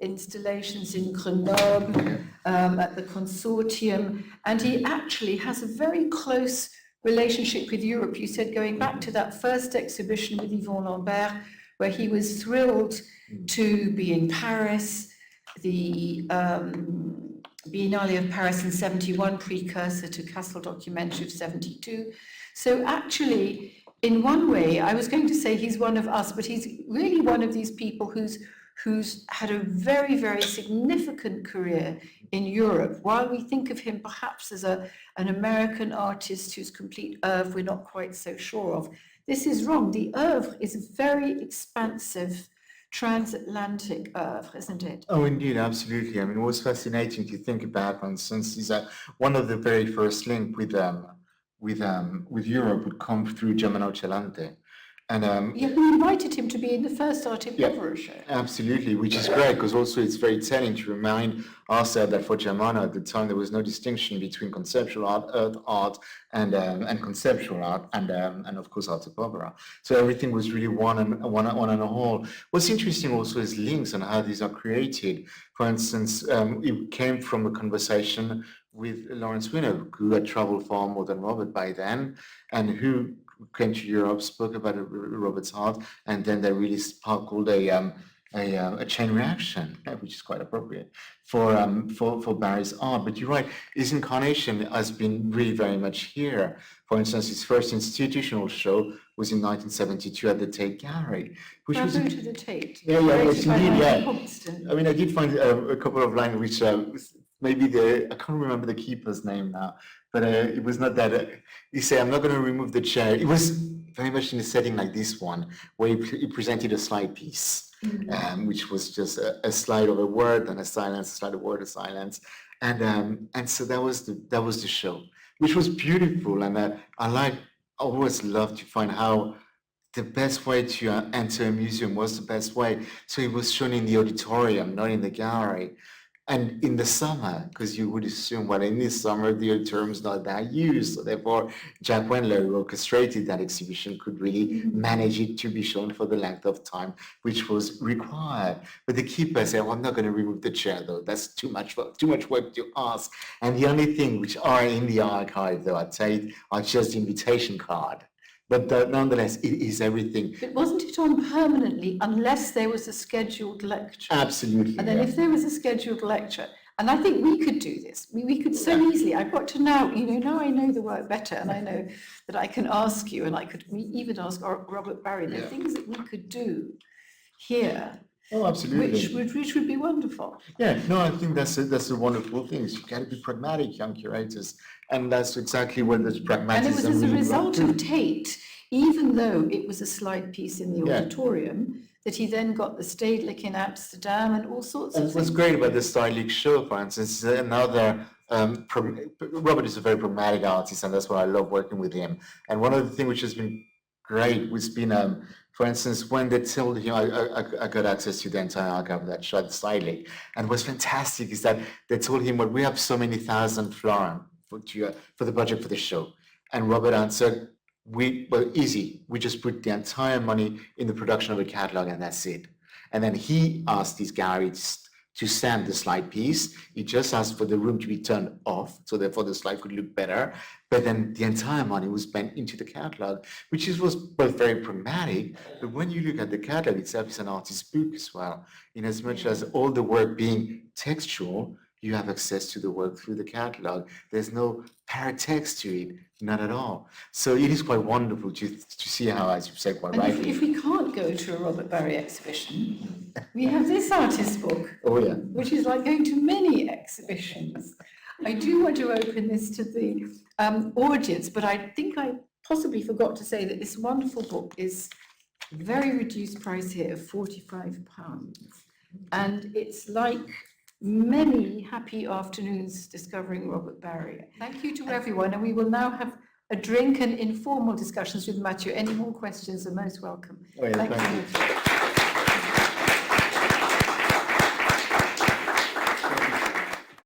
installations in Grenoble at the Consortium, and he actually has a very close relationship with Europe. You said going back to that first exhibition with Yvon Lambert, where he was thrilled to be in Paris, the Biennale of Paris in 71, precursor to Castle Documentary of 72. So actually, in one way, I was going to say he's one of us, but he's really one of these people who's had a very, very significant career in Europe. While we think of him perhaps as an American artist whose complete oeuvre we're not quite so sure of, this is wrong. The oeuvre is a very expansive transatlantic oeuvre, isn't it? Oh, indeed, absolutely. I mean, it was fascinating to think about, for instance, is that one of the very first link with Europe would come through Germano Celante. And yeah, we invited him to be in the first Art Improver show. Absolutely, which is great, because also it's very telling to remind ourselves that for Germano at the time there was no distinction between conceptual art, earth art, and conceptual art, and of course arte povera. So everything was really one and a whole. What's interesting also is links and how these are created. For instance, it came from a conversation with Lawrence Winner, who had traveled far more than Robert by then, and who came to Europe, spoke about Robert's art, and then they really sparkled a chain reaction, which is quite appropriate for Barry's art. But you're right, his incarnation has been really very much here. For instance, his first institutional show was in 1972 at the Tate Gallery, which was to the Tate. Yes, indeed, yeah. I mean, I did find a couple of lines which maybe I can't remember the keeper's name now, but it was not that. He said, "I'm not going to remove the chair." It was very much in a setting like this one, where he presented a slide piece, which was just a slide of a word and a silence, a slide of word, a silence, and so that was the show, which was beautiful, and I always love to find how the best way to enter a museum was the best way. So it was shown in the auditorium, not in the gallery. And in the summer, because you would assume, well, in the summer, the auditorium's not that used. So therefore, Jack Wendler, who orchestrated that exhibition, could really manage it to be shown for the length of time which was required. But the keeper said, well, I'm not going to remove the chair, though. That's too much work to ask. And the only thing which are in the archive, though, I'd say, are just the invitation card. But nonetheless, it is everything. But wasn't it on permanently unless there was a scheduled lecture? Absolutely. And then if there was a scheduled lecture, and I think we could do this. We could so easily. I've got to now, now I know the work better, and I know that I can ask you, and I could even ask Robert Barry. There are things that we could do here. Oh, absolutely. Which would be wonderful. Yeah, no, I think that's a wonderful thing. You got to be pragmatic, young curators, and that's exactly what this pragmatism. And it was as a result of Tate, even though it was a slide piece in the auditorium, that he then got the Stedelijk in Amsterdam and all sorts of things. What's great about the Stedelijk show, for instance, is another. Robert is a very pragmatic artist, and that's why I love working with him. And one of the things which has been great has been. For instance, when they told him, I got access to the entire archive of that show, the Stedelijk, and what's fantastic is that they told him, well, we have so many thousand florins for the budget for the show. And Robert answered, easy, we just put the entire money in the production of a catalog and that's it. And then he asked these galleries to stamp the slide piece. He just asked for the room to be turned off, so therefore the slide could look better. But then the entire money was spent into the catalog, was both very pragmatic, but when you look at the catalog itself, it's an artist's book as well. In as much as all the work being textual, you have access to the work through the catalog. There's no paratext to it, not at all. So it is quite wonderful to see how, as you said quite rightly. And if we can't go to a Robert Barry exhibition, we have this artist's book, which is like going to many exhibitions. I do want to open this to the audience, but I think I possibly forgot to say that this wonderful book is very reduced price here of £45. And it's like many happy afternoons discovering Robert Barry. Thank you to everyone, and we will now have a drink and informal discussions with Mathieu. Any more questions are most welcome. Thank you.